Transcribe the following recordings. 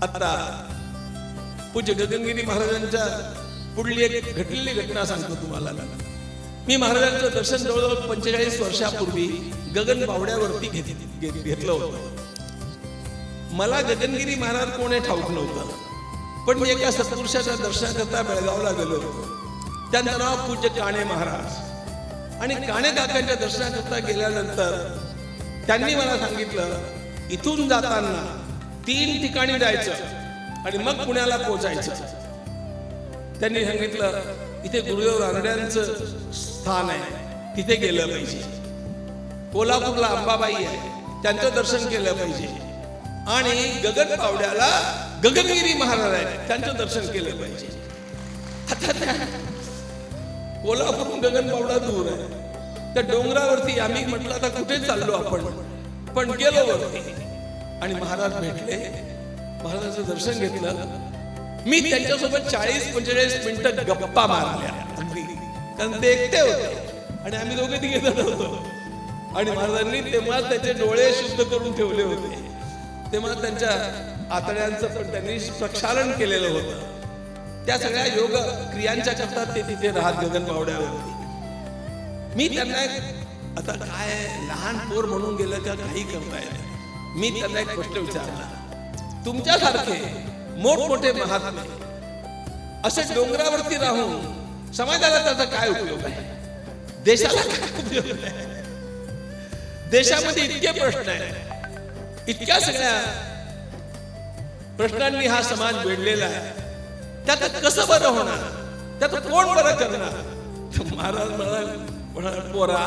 आता पूज्य गगनगिरी महाराजांच्या पुढली एक घडलेली घटना सांगतो तुम्हाला. मी महाराजांचं दर्शन जवळजवळ 45 वर्षापूर्वी गगन बावड्यावरती घेतलं होतं. मला गगनगिरी महाराज कोण हे ठाऊक नव्हतं, पण मी एका सत्पुरुषाच्या दर्शनाकरता बेळगावला गेलो होतो. त्यांचं नाव पूज्य काणे महाराज. आणि काणे काकांच्या दर्शनाकरता गेल्यानंतर त्यांनी मला सांगितलं, इथून जाताना 3 ठिकाणी जायचं आणि मग पुण्याला पोहोचायचं. त्यांनी सांगितलं, इथे गुरुदेव रानड्यांचं स्थान आहे, तिथे गेलं पाहिजे. कोल्हापूरला अंबाबाई आहे, त्यांचं दर्शन केलं पाहिजे. आणि गगन बावड्याला गगनगिरी महाराज आहेत, त्यांचं दर्शन केलं पाहिजे. आता त्या कोल्हापूरून गगन बावडा दूर आहे. त्या डोंगरावरती आम्ही म्हटलं आता कुठे चाललो आपण, पण गेलो वरती आणि महाराज भेटले. महाराजांचं दर्शन घेतलं. मी त्यांच्यासोबत 40-45 मिनिटं गप्पा मारल्या अगदी, कारण ते एकटे होते आणि आम्ही दोघे तिघे होतो. आणि महाराजांनी तेव्हा त्याचे डोळे शुद्ध करून ठेवले होते. तेव्हा त्यांच्या आतड्यांचं पण त्यांनी प्रक्षालन केलेलं होतं. त्या सगळ्या योग क्रियांच्या करता ते तिथे राहत गगन बावड्यावरती. मी त्यांना आता काय लहान पोर म्हणून गेलं का काही करताय. मी त्यांना एक प्रश्न विचारला, तुमच्यासारखे मोठमोठे महात्मे असे डोंगरावरती राहून समाजाला त्याचा काय उपयोग आहे, देशाला काय उपयोग आहे. देशामध्ये इतके प्रश्न आहेत, इतक्या सगळ्या प्रश्नांनी हा समाज वेढलेला आहे. त्यात कसं बरं होणार, त्यात कोण बरं करणार. महाराज म्हणाल, पोरा,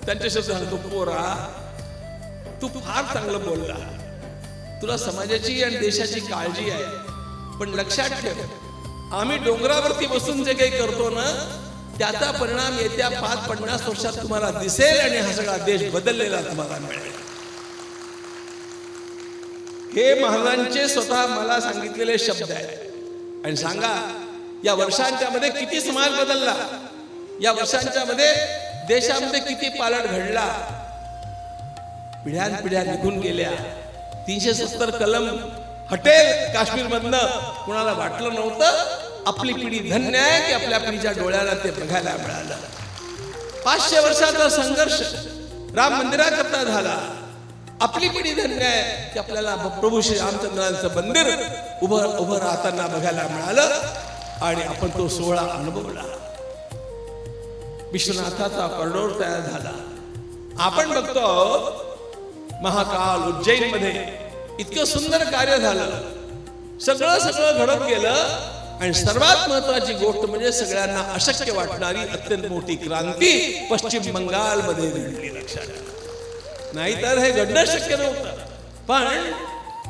त्यांच्या शब्द सांगतो, पोरा तू फार चांगलं बोलला, तुला समाजाची आणि देशाची काळजी आहे. पण लक्षात ठेव, आम्ही डोंगरावरती बसून जे काही करतो ना, त्याचा परिणाम येत्या 5-50 वर्षात तुम्हाला दिसेल आणि हा सगळा देश बदललेला तुम्हाला मिळेल. हे महाराजांचे स्वतः मला सांगितलेले शब्द आहेत. आणि सांगा, या वर्षांच्या मध्ये किती समाज बदलला, या वर्षांच्या मध्ये देशामध्ये किती पालट घडला. पिढ्यानपिढ्या निघून गेल्या. 370 कलम हटेल काश्मीर मधनं, कुणाला वाटलं नव्हतं. आपली पिढी धन्य आहे की आपल्या पिढीच्या डोळ्याला ते बघायला मिळालं. 500 वर्षाचा संघर्ष राम मंदिराकरता झाला. आपली पिढी धन्य आहे की आपल्याला प्रभू श्री रामचंद्रांचं मंदिर उभं राहताना बघायला मिळालं आणि आपण तो सोहळा अनुभवला. विश्वनाथाचा कॉरिडोर तयार झाला. आपण बघतो महाकाल उज्जैन मध्ये इतकं सुंदर कार्य झालं. सगळं घडत गेलं. आणि सर्वात महत्वाची गोष्ट म्हणजे सगळ्यांना अशक्य वाटणारी अत्यंत मोठी क्रांती पश्चिम बंगाल मध्ये घडली. लक्षात, नाहीतर हे घडणं शक्य नव्हतं. पण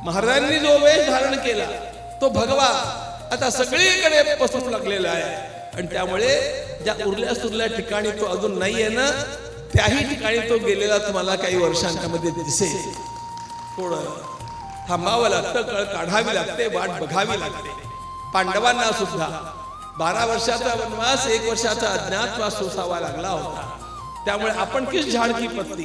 महाराजांनी जो वेश धारण केला तो भगवा आता सगळीकडे पसरू लागलेला आहे. आणि त्यामुळे ज्या उरल्या सुरल्या ठिकाणी तो अजून नाहीये ना, त्याही ठिकाणी तो गेलेला तुम्हाला काही वर्षांच्या मध्ये दिसेल. थोडं थांबावं लागतं, कळ काढावी लागते, वाट बघावी लागते. पांडवांना सुद्धा 12 वर्षाचा वनवास, 1 वर्षाचा अज्ञातवास सोसावा लागला होता. त्यामुळे आपण किस झाड की पत्ती